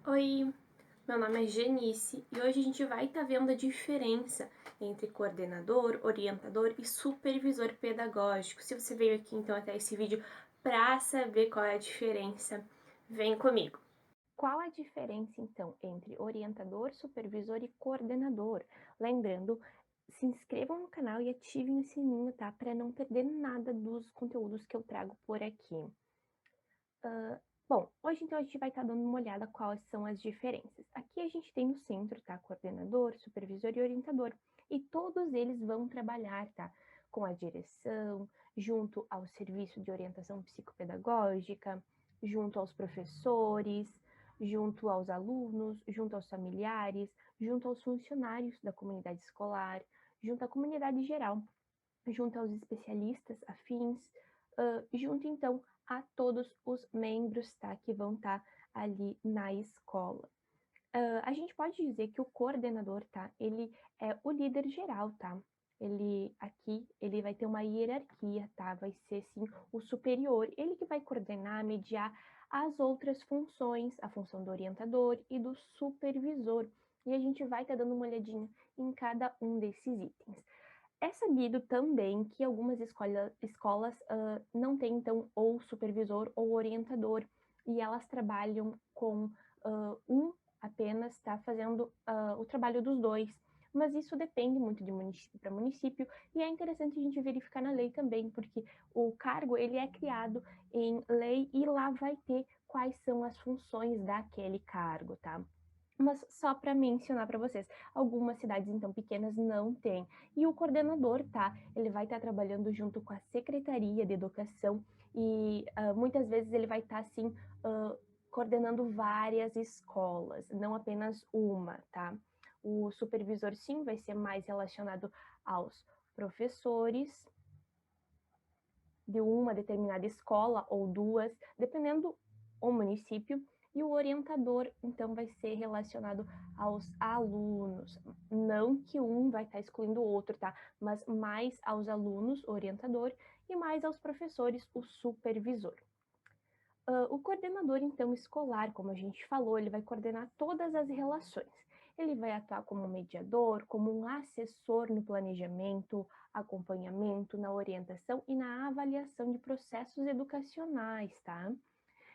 Oi, meu nome é Genice e hoje a gente vai estar vendo a diferença entre coordenador, orientador e supervisor pedagógico. Se você veio aqui então até esse vídeo para saber qual é a diferença, vem comigo. Qual a diferença então entre orientador, supervisor e coordenador? Lembrando, se inscrevam no canal e ativem o sininho, tá? Para não perder nada dos conteúdos que eu trago por aqui. Bom, hoje então a gente vai estar dando uma olhada quais são as diferenças. Aqui a gente tem no centro, tá? Coordenador, supervisor e orientador. E todos eles vão trabalhar, tá? Com a direção, junto ao serviço de orientação psicopedagógica, junto aos professores, junto aos alunos, junto aos familiares, junto aos funcionários da comunidade escolar, junto à comunidade geral, junto aos especialistas afins, junto então a todos os membros, tá, que vão estar ali na escola. A gente pode dizer que o coordenador, tá, ele é o líder geral, tá? Ele vai ter uma hierarquia, tá? Vai ser, sim, o superior. Ele que vai coordenar, mediar as outras funções, a função do orientador e do supervisor. E a gente vai estar dando uma olhadinha em cada um desses itens. É sabido também que algumas escolas não têm, então, ou supervisor ou orientador, e elas trabalham com um apenas, tá fazendo o trabalho dos dois. Mas isso depende muito de município para município, e é interessante a gente verificar na lei também, porque o cargo ele é criado em lei e lá vai ter quais são as funções daquele cargo, tá? Mas só para mencionar para vocês, algumas cidades então pequenas não têm. E o coordenador, tá? Ele vai estar trabalhando junto com a Secretaria de Educação e muitas vezes ele vai estar assim coordenando várias escolas, não apenas uma, tá? O supervisor sim vai ser mais relacionado aos professores de uma determinada escola ou duas, dependendo o município, e o orientador, então, vai ser relacionado aos alunos. Não que um vai estar excluindo o outro, tá? Mas mais aos alunos, o orientador, e mais aos professores, o supervisor. O coordenador, então, escolar, como a gente falou, ele vai coordenar todas as relações. Ele vai atuar como mediador, como um assessor no planejamento, acompanhamento, na orientação e na avaliação de processos educacionais, tá?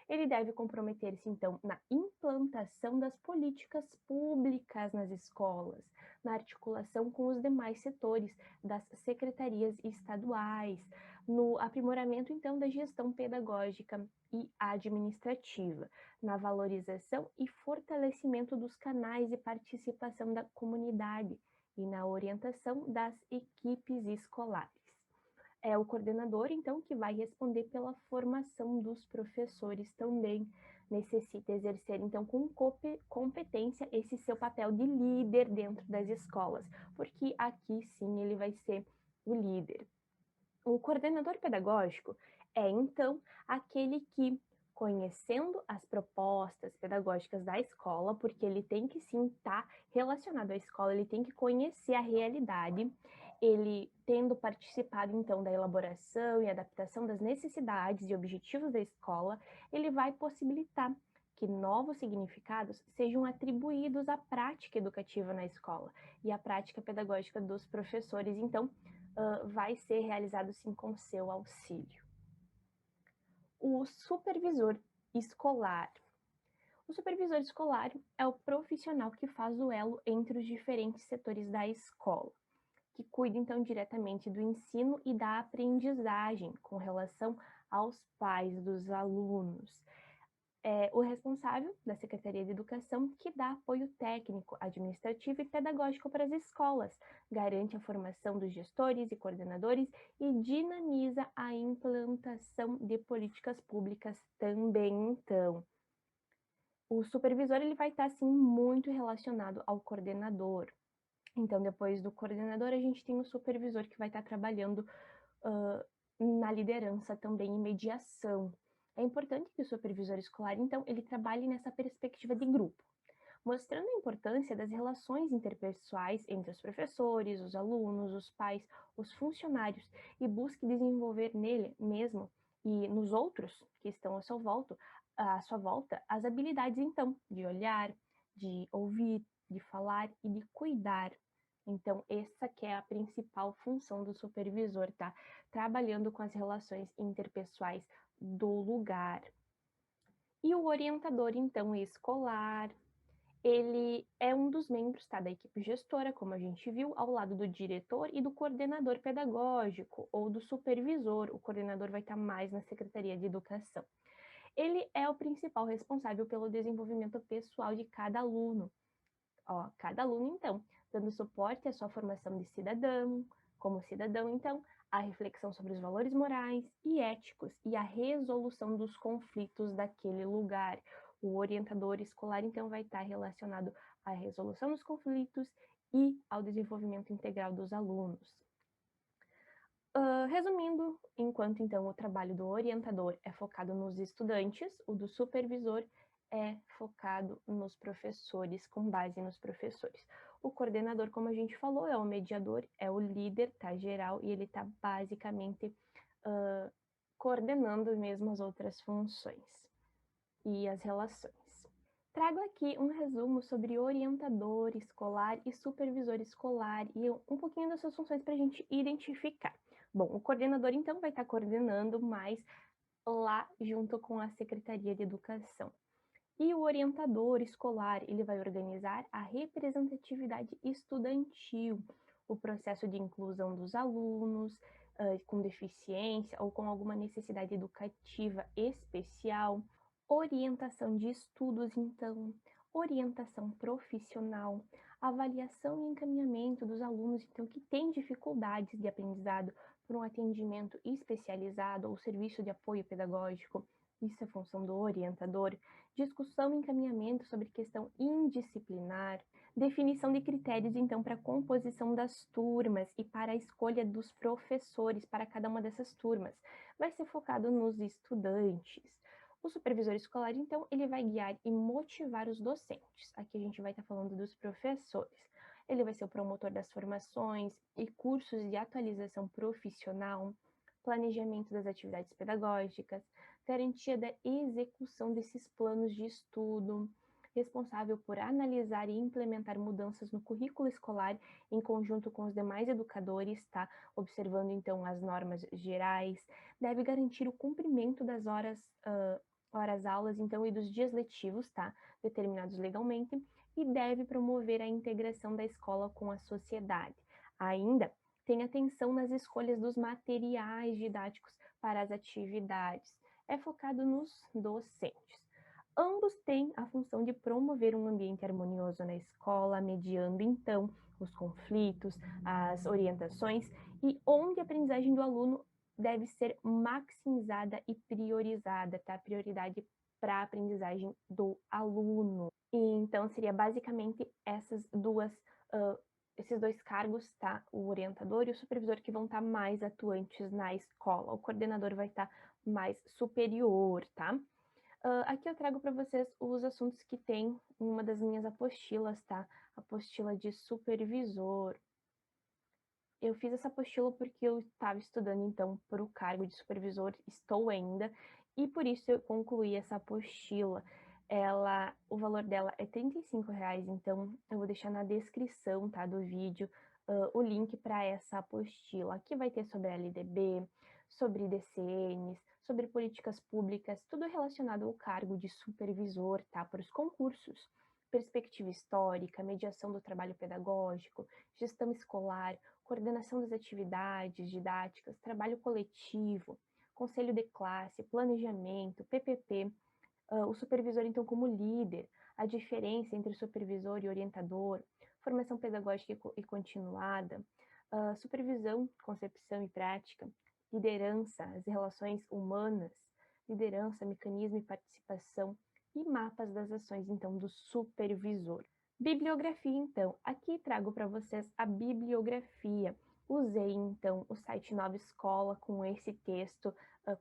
Ele deve comprometer-se, então, na implantação das políticas públicas nas escolas, na articulação com os demais setores das secretarias estaduais, no aprimoramento, então, da gestão pedagógica e administrativa, na valorização e fortalecimento dos canais de participação da comunidade e na orientação das equipes escolares. É o coordenador, então, que vai responder pela formação dos professores também. Necessita exercer, então, com competência esse seu papel de líder dentro das escolas, porque aqui sim ele vai ser o líder. O coordenador pedagógico é, então, aquele que, conhecendo as propostas pedagógicas da escola, porque ele tem que sim estar relacionado à escola, ele tem que conhecer a realidade, ele tendo participado então da elaboração e adaptação das necessidades e objetivos da escola, ele vai possibilitar que novos significados sejam atribuídos à prática educativa na escola e à prática pedagógica dos professores. Então, vai ser realizado sim com seu auxílio. O supervisor escolar. O supervisor escolar é o profissional que faz o elo entre os diferentes setores da escola, que cuida então diretamente do ensino e da aprendizagem com relação aos pais dos alunos. É o responsável da Secretaria de Educação que dá apoio técnico, administrativo e pedagógico para as escolas, garante a formação dos gestores e coordenadores e dinamiza a implantação de políticas públicas também, então. O supervisor ele vai estar, assim, muito relacionado ao coordenador. Então, depois do coordenador, a gente tem o supervisor que vai estar trabalhando na liderança também e mediação. É importante que o supervisor escolar, então, ele trabalhe nessa perspectiva de grupo, mostrando a importância das relações interpessoais entre os professores, os alunos, os pais, os funcionários e busque desenvolver nele mesmo e nos outros que estão ao seu volta à sua volta as habilidades, então, de olhar, de ouvir, de falar e de cuidar. Então, essa que é a principal função do supervisor, tá? Trabalhando com as relações interpessoais do lugar. E o orientador, então, escolar, ele é um dos membros, tá, da equipe gestora, como a gente viu, ao lado do diretor e do coordenador pedagógico ou do supervisor. O coordenador vai estar mais na Secretaria de Educação. Ele é o principal responsável pelo desenvolvimento pessoal de cada aluno. Ó, cada aluno, então, dando suporte à sua formação de cidadão, como cidadão, então, a reflexão sobre os valores morais e éticos e a resolução dos conflitos daquele lugar. O orientador escolar, então, vai estar relacionado à resolução dos conflitos e ao desenvolvimento integral dos alunos. Resumindo, enquanto então o trabalho do orientador é focado nos estudantes, o do supervisor é focado nos professores, com base nos professores. O coordenador, como a gente falou, é o mediador, é o líder, tá, geral, e ele tá basicamente coordenando mesmo as outras funções e as relações. Trago aqui um resumo sobre orientador escolar e supervisor escolar e um pouquinho das suas funções para a gente identificar. Bom, o coordenador, então, vai estar coordenando mais lá junto com a Secretaria de Educação. E o orientador escolar, ele vai organizar a representatividade estudantil, o processo de inclusão dos alunos com deficiência ou com alguma necessidade educativa especial, orientação de estudos, então, orientação profissional, avaliação e encaminhamento dos alunos, então, que têm dificuldades de aprendizado por um atendimento especializado ou serviço de apoio pedagógico. Isso é função do orientador. Discussão e encaminhamento sobre questão indisciplinar. Definição de critérios, então, para a composição das turmas e para a escolha dos professores para cada uma dessas turmas. Vai ser focado nos estudantes. O supervisor escolar, então, ele vai guiar e motivar os docentes. Aqui a gente vai estar falando dos professores. Ele vai ser o promotor das formações e cursos de atualização profissional, planejamento das atividades pedagógicas, garantia da execução desses planos de estudo, responsável por analisar e implementar mudanças no currículo escolar em conjunto com os demais educadores, tá? Observando então as normas gerais, deve garantir o cumprimento das horas-aulas, então, e dos dias letivos, tá? Determinados legalmente, e deve promover a integração da escola com a sociedade. Ainda tem atenção nas escolhas dos materiais didáticos para as atividades. É focado nos docentes. Ambos têm a função de promover um ambiente harmonioso na escola, mediando então os conflitos, as orientações e onde a aprendizagem do aluno deve ser maximizada e priorizada, tá? Prioridade para a aprendizagem do aluno. E, então, seria basicamente esses dois cargos, tá? O orientador e o supervisor que vão estar mais atuantes na escola. O coordenador vai estar mais superior, tá? Aqui eu trago para vocês os assuntos que tem em uma das minhas apostilas, tá? Apostila de supervisor. Eu fiz essa apostila porque eu estava estudando, então, para o cargo de supervisor, estou ainda, e por isso eu concluí essa apostila. O valor dela é R$ 35, então eu vou deixar na descrição, tá, do vídeo, o link para essa apostila. Aqui vai ter sobre a LDB, sobre DCNs, sobre políticas públicas, tudo relacionado ao cargo de supervisor, tá, para os concursos. Perspectiva histórica, mediação do trabalho pedagógico, gestão escolar, coordenação das atividades didáticas, trabalho coletivo, conselho de classe, planejamento, PPP, o supervisor, então, como líder, a diferença entre supervisor e orientador, formação pedagógica e continuada, supervisão, concepção e prática, liderança, as relações humanas, liderança, mecanismo e participação e mapas das ações, então, do supervisor. Bibliografia, então. Aqui trago para vocês a bibliografia. Usei, então, o site Nova Escola com esse texto,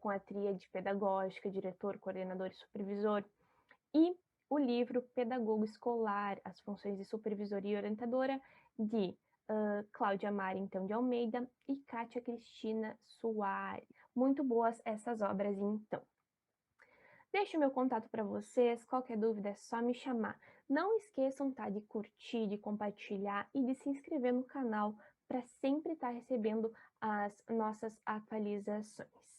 com a tríade pedagógica, diretor, coordenador e supervisor, e o livro Pedagogo Escolar, as funções de supervisoria e orientadora, de Cláudia Mari, então, de Almeida, e Kátia Cristina Soares. Muito boas essas obras, então. Deixo o meu contato para vocês, qualquer dúvida é só me chamar. Não esqueçam, tá, de curtir, de compartilhar e de se inscrever no canal para sempre estar recebendo as nossas atualizações.